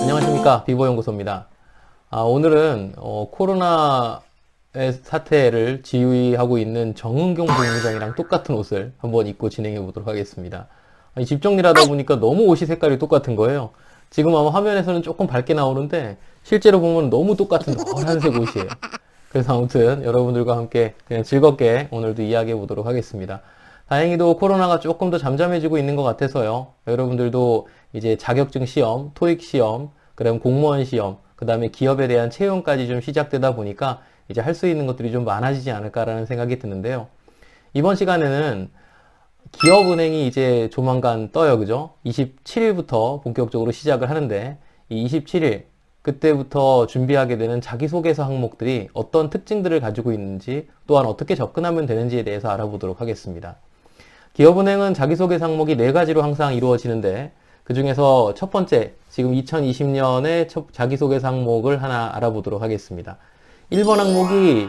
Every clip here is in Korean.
안녕하십니까, 비보연구소입니다. 오늘은 코로나의 사태를 지휘하고 있는 정은경 본부장이랑 똑같은 옷을 한번 입고 진행해 보도록 하겠습니다. 집 정리를 하다 보니까 너무 옷이 색깔이 똑같은 거예요. 지금 아마 화면에서는 조금 밝게 나오는데 실제로 보면 너무 똑같은 노란색 옷이에요. 그래서 아무튼 여러분들과 함께 그냥 즐겁게 오늘도 이야기해 보도록 하겠습니다. 다행히도 코로나가 조금 더 잠잠해지고 있는 것 같아서요. 여러분들도 이제 자격증 시험, 토익 시험, 그다음 공무원 시험, 그다음에 기업에 대한 채용까지 좀 시작되다 보니까 이제 할 수 있는 것들이 좀 많아지지 않을까라는 생각이 드는데요. 이번 시간에는 기업은행이 이제 조만간 떠요, 그죠? 27일부터 본격적으로 시작을 하는데 이 27일 그때부터 준비하게 되는 자기소개서 항목들이 어떤 특징들을 가지고 있는지 또한 어떻게 접근하면 되는지에 대해서 알아보도록 하겠습니다. 기업은행은 자기소개서 항목이 4가지로 항상 이루어지는데 그 중에서 첫 번째, 지금 2020년에 자기소개서 항목을 하나 알아보도록 하겠습니다. 1번 항목이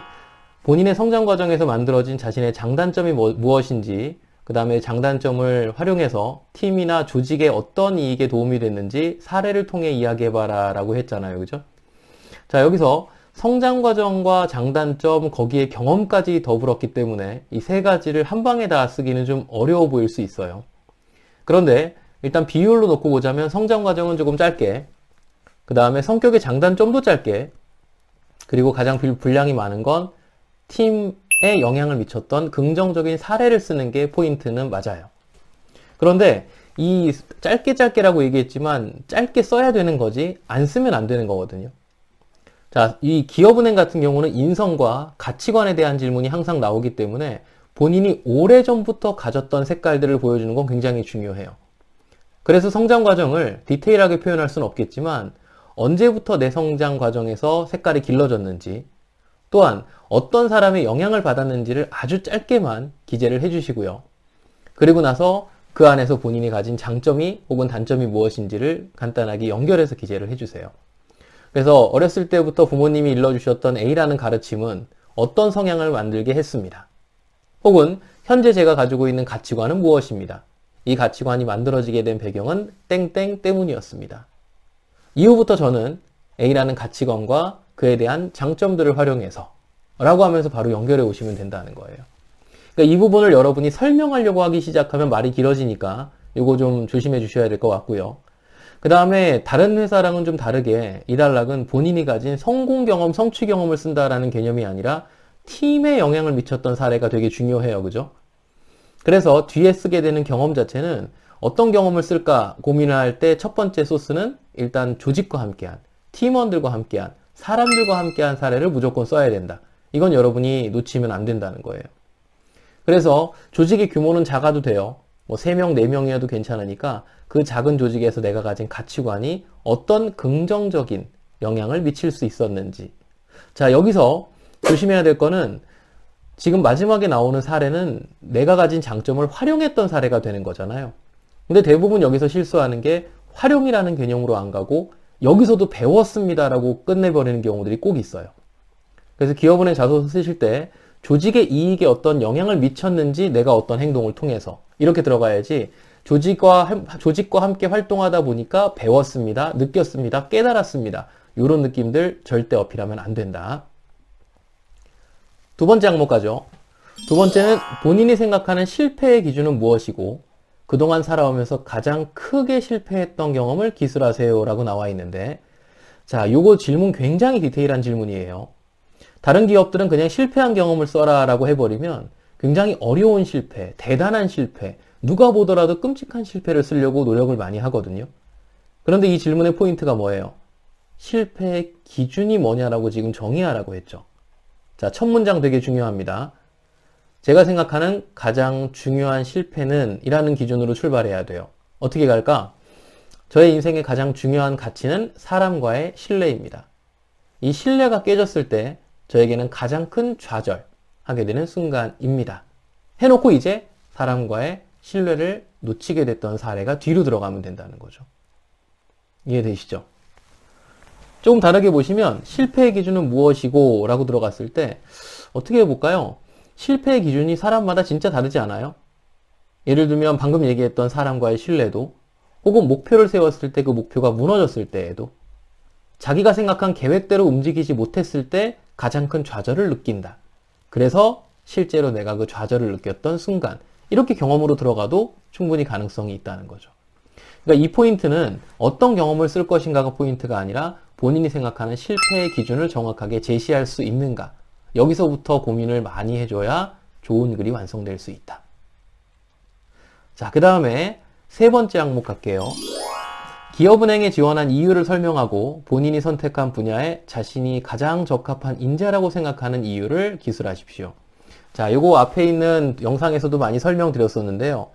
본인의 성장 과정에서 만들어진 자신의 장단점이 무엇인지, 그 다음에 장단점을 활용해서 팀이나 조직에 어떤 이익에 도움이 됐는지 사례를 통해 이야기해봐라 라고 했잖아요. 그죠? 자, 여기서 성장 과정과 장단점, 거기에 경험까지 더불었기 때문에 이 3가지를 한 방에 다 쓰기는 좀 어려워 보일 수 있어요. 그런데 일단 비율로 놓고 보자면 성장 과정은 조금 짧게, 그 다음에 성격의 장단점도 짧게, 그리고 가장 분량이 많은 건 팀에 영향을 미쳤던 긍정적인 사례를 쓰는 게 포인트는 맞아요. 그런데 이 짧게라고 얘기했지만 짧게 써야 되는 거지 안 쓰면 안 되는 거거든요. 자, 이 기업은행 같은 경우는 인성과 가치관에 대한 질문이 항상 나오기 때문에 본인이 오래전부터 가졌던 색깔들을 보여주는 건 굉장히 중요해요. 그래서 성장 과정을 디테일하게 표현할 수는 없겠지만 언제부터 내 성장 과정에서 색깔이 길러졌는지, 또한 어떤 사람의 영향을 받았는지를 아주 짧게만 기재를 해주시고요. 그리고 나서 그 안에서 본인이 가진 장점이 혹은 단점이 무엇인지를 간단하게 연결해서 기재를 해주세요. 그래서 어렸을 때부터 부모님이 일러주셨던 A라는 가르침은 어떤 성향을 만들게 했습니다. 혹은 현재 제가 가지고 있는 가치관은 무엇입니다. 이 가치관이 만들어지게 된 배경은 땡땡 때문이었습니다. 이후부터 저는 A라는 가치관과 그에 대한 장점들을 활용해서 라고 하면서 바로 연결해 오시면 된다는 거예요. 그러니까 이 부분을 여러분이 설명하려고 하기 시작하면 말이 길어지니까 이거 좀 조심해 주셔야 될 것 같고요. 그 다음에 다른 회사랑은 좀 다르게 이달락은 본인이 가진 성공 경험, 성취 경험을 쓴다라는 개념이 아니라 팀에 영향을 미쳤던 사례가 되게 중요해요. 그죠? 그래서 뒤에 쓰게 되는 경험 자체는 어떤 경험을 쓸까 고민을 할 때 첫 번째 소스는 일단 조직과 함께한, 팀원들과 함께한, 사람들과 함께한 사례를 무조건 써야 된다. 이건 여러분이 놓치면 안 된다는 거예요. 그래서 조직의 규모는 작아도 돼요. 뭐 3명, 4명이어도 괜찮으니까 그 작은 조직에서 내가 가진 가치관이 어떤 긍정적인 영향을 미칠 수 있었는지. 자, 여기서 조심해야 될 거는 지금 마지막에 나오는 사례는 내가 가진 장점을 활용했던 사례가 되는 거잖아요. 근데 대부분 여기서 실수하는 게 활용이라는 개념으로 안 가고 여기서도 배웠습니다라고 끝내버리는 경우들이 꼭 있어요. 그래서 기업은행 자소서 쓰실 때 조직의 이익에 어떤 영향을 미쳤는지 내가 어떤 행동을 통해서 이렇게 들어가야지 조직과 함께 활동하다 보니까 배웠습니다, 느꼈습니다, 깨달았습니다. 이런 느낌들 절대 어필하면 안 된다. 두 번째 항목 가죠. 두 번째는 본인이 생각하는 실패의 기준은 무엇이고 그동안 살아오면서 가장 크게 실패했던 경험을 기술하세요 라고 나와 있는데, 자, 요거 질문 굉장히 디테일한 질문이에요. 다른 기업들은 그냥 실패한 경험을 써라 라고 해버리면 굉장히 어려운 실패, 대단한 실패, 누가 보더라도 끔찍한 실패를 쓰려고 노력을 많이 하거든요. 그런데 이 질문의 포인트가 뭐예요? 실패의 기준이 뭐냐라고 지금 정의하라고 했죠. 자, 첫 문장 되게 중요합니다. 제가 생각하는 가장 중요한 실패는 이라는 기준으로 출발해야 돼요. 어떻게 갈까? 저의 인생의 가장 중요한 가치는 사람과의 신뢰입니다. 이 신뢰가 깨졌을 때 저에게는 가장 큰 좌절하게 되는 순간입니다. 해놓고 이제 사람과의 신뢰를 놓치게 됐던 사례가 뒤로 들어가면 된다는 거죠. 이해되시죠? 조금 다르게 보시면 실패의 기준은 무엇이고 라고 들어갔을 때 어떻게 해볼까요? 실패의 기준이 사람마다 진짜 다르지 않아요? 예를 들면 방금 얘기했던 사람과의 신뢰도, 혹은 목표를 세웠을 때 그 목표가 무너졌을 때에도, 자기가 생각한 계획대로 움직이지 못했을 때 가장 큰 좌절을 느낀다. 그래서 실제로 내가 그 좌절을 느꼈던 순간, 이렇게 경험으로 들어가도 충분히 가능성이 있다는 거죠. 그러니까 이 포인트는 어떤 경험을 쓸 것인가가 포인트가 아니라 본인이 생각하는 실패의 기준을 정확하게 제시할 수 있는가. 여기서부터 고민을 많이 해줘야 좋은 글이 완성될 수 있다. 자, 그 다음에 세 번째 항목 갈게요. 기업은행에 지원한 이유를 설명하고 본인이 선택한 분야에 자신이 가장 적합한 인재라고 생각하는 이유를 기술하십시오. 자, 요거 앞에 있는 영상에서도 많이 설명드렸었는데요.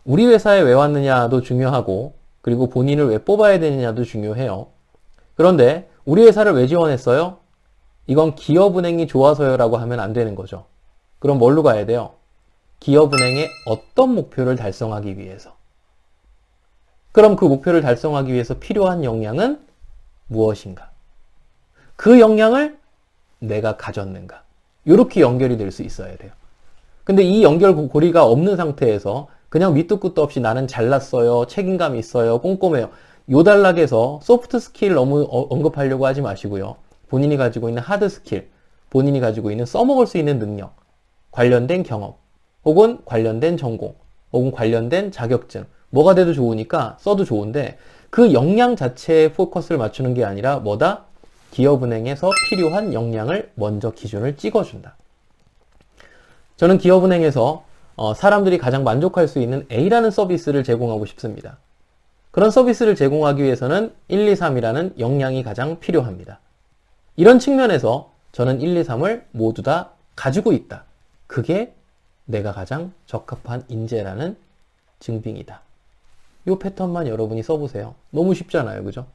우리 회사에 왜 왔느냐도 중요하고, 그리고 본인을 왜 뽑아야 되느냐도 중요해요. 그런데 우리 회사를 왜 지원했어요? 이건 기업은행이 좋아서요 라고 하면 안 되는 거죠. 그럼 뭘로 가야 돼요? 기업은행의 어떤 목표를 달성하기 위해서. 그럼 그 목표를 달성하기 위해서 필요한 역량은 무엇인가? 그 역량을 내가 가졌는가? 이렇게 연결이 될 수 있어야 돼요. 근데 이 연결고리가 없는 상태에서 그냥 밑도 끝도 없이 나는 잘났어요, 책임감 있어요, 꼼꼼해요. 요 단락에서 소프트 스킬 너무 언급하려고 하지 마시고요. 본인이 가지고 있는 하드 스킬, 본인이 가지고 있는 써먹을 수 있는 능력, 관련된 경험, 혹은 관련된 전공, 혹은 관련된 자격증, 뭐가 돼도 좋으니까 써도 좋은데 그 역량 자체에 포커스를 맞추는 게 아니라 뭐다? 기업은행에서 필요한 역량을 먼저 기준을 찍어준다. 저는 기업은행에서 사람들이 가장 만족할 수 있는 A라는 서비스를 제공하고 싶습니다. 그런 서비스를 제공하기 위해서는 1, 2, 3이라는 역량이 가장 필요합니다. 이런 측면에서 저는 1, 2, 3을 모두 다 가지고 있다. 그게 내가 가장 적합한 인재라는 증빙이다. 이 패턴만 여러분이 써보세요. 너무 쉽잖아요. 그죠?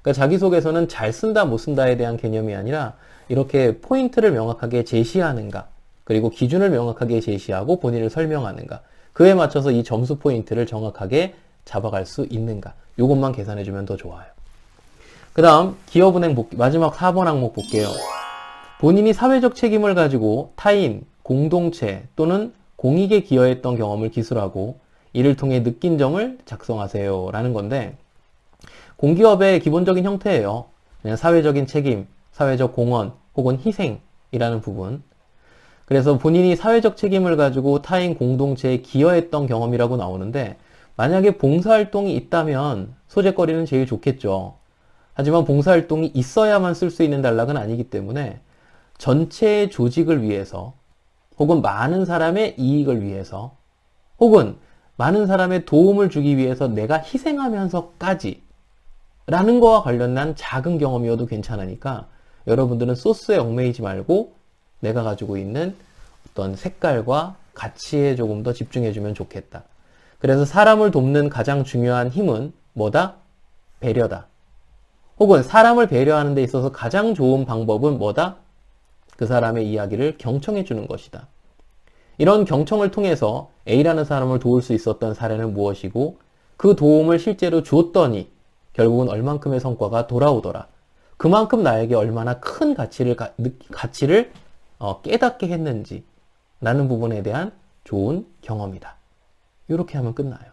그러니까 자기소개서는 잘 쓴다 못 쓴다에 대한 개념이 아니라 이렇게 포인트를 명확하게 제시하는가, 그리고 기준을 명확하게 제시하고 본인을 설명하는가, 그에 맞춰서 이 점수 포인트를 정확하게 잡아갈 수 있는가, 이것만 계산해주면 더 좋아요. 그 다음 기업은행 마지막 4번 항목 볼게요. 본인이 사회적 책임을 가지고 타인, 공동체 또는 공익에 기여했던 경험을 기술하고 이를 통해 느낀 점을 작성하세요 라는 건데, 공기업의 기본적인 형태예요. 그냥 사회적인 책임, 사회적 공헌 혹은 희생이라는 부분. 그래서 본인이 사회적 책임을 가지고 타인 공동체에 기여했던 경험이라고 나오는데, 만약에 봉사활동이 있다면 소재거리는 제일 좋겠죠. 하지만 봉사활동이 있어야만 쓸 수 있는 단락은 아니기 때문에 전체의 조직을 위해서, 혹은 많은 사람의 이익을 위해서, 혹은 많은 사람의 도움을 주기 위해서 내가 희생하면서까지 라는 거와 관련된 작은 경험이어도 괜찮으니까 여러분들은 소스에 얽매이지 말고 내가 가지고 있는 어떤 색깔과 가치에 조금 더 집중해주면 좋겠다. 그래서 사람을 돕는 가장 중요한 힘은 뭐다? 배려다. 혹은 사람을 배려하는 데 있어서 가장 좋은 방법은 뭐다? 그 사람의 이야기를 경청해주는 것이다. 이런 경청을 통해서 A라는 사람을 도울 수 있었던 사례는 무엇이고, 그 도움을 실제로 줬더니 결국은 얼만큼의 성과가 돌아오더라. 그만큼 나에게 얼마나 큰 가치를 깨닫게 했는지 라는 부분에 대한 좋은 경험이다. 이렇게 하면 끝나요.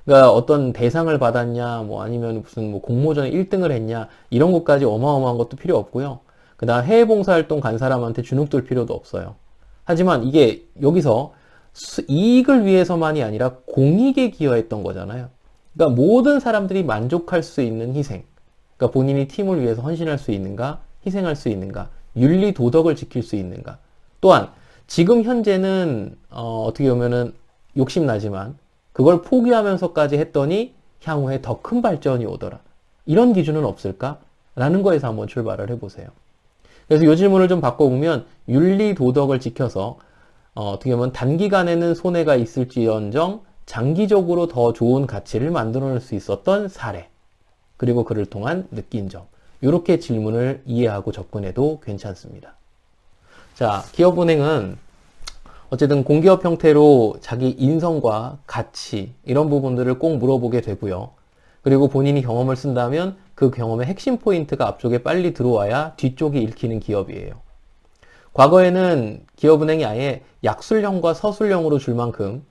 그러니까 어떤 대상을 받았냐, 뭐 아니면 무슨 뭐 공모전에 1등을 했냐, 이런 것까지 어마어마한 것도 필요 없고요. 그 다음 해외 봉사활동 간 사람한테 주눅 들 필요도 없어요. 하지만 이게 여기서 이익을 위해서만이 아니라 공익에 기여했던 거잖아요. 그러니까 모든 사람들이 만족할 수 있는 희생. 그러니까 본인이 팀을 위해서 헌신할 수 있는가, 희생할 수 있는가, 윤리 도덕을 지킬 수 있는가. 또한 지금 현재는 어떻게 보면은 욕심나지만 그걸 포기하면서까지 했더니 향후에 더 큰 발전이 오더라. 이런 기준은 없을까? 라는 거에서 한번 출발을 해보세요. 그래서 이 질문을 좀 바꿔보면 윤리 도덕을 지켜서 어떻게 보면 단기간에는 손해가 있을지언정 장기적으로 더 좋은 가치를 만들어낼 수 있었던 사례, 그리고 그를 통한 느낀 점, 이렇게 질문을 이해하고 접근해도 괜찮습니다. 자, 기업은행은 어쨌든 공기업 형태로 자기 인성과 가치 이런 부분들을 꼭 물어보게 되고요. 그리고 본인이 경험을 쓴다면 그 경험의 핵심 포인트가 앞쪽에 빨리 들어와야 뒤쪽이 읽히는 기업이에요. 과거에는 기업은행이 아예 약술형과 서술형으로 줄 만큼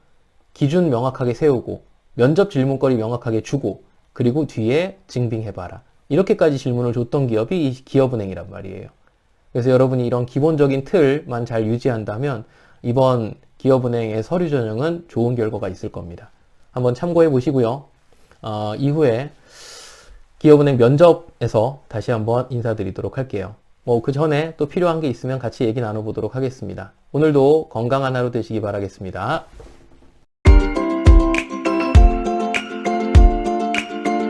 기준 명확하게 세우고 면접 질문거리 명확하게 주고 그리고 뒤에 증빙해봐라. 이렇게까지 질문을 줬던 기업이 이 기업은행이란 말이에요. 그래서 여러분이 이런 기본적인 틀만 잘 유지한다면 이번 기업은행의 서류 전형은 좋은 결과가 있을 겁니다. 한번 참고해 보시고요. 이후에 기업은행 면접에서 다시 한번 인사드리도록 할게요. 그 전에 또 필요한 게 있으면 같이 얘기 나눠보도록 하겠습니다. 오늘도 건강한 하루 되시기 바라겠습니다.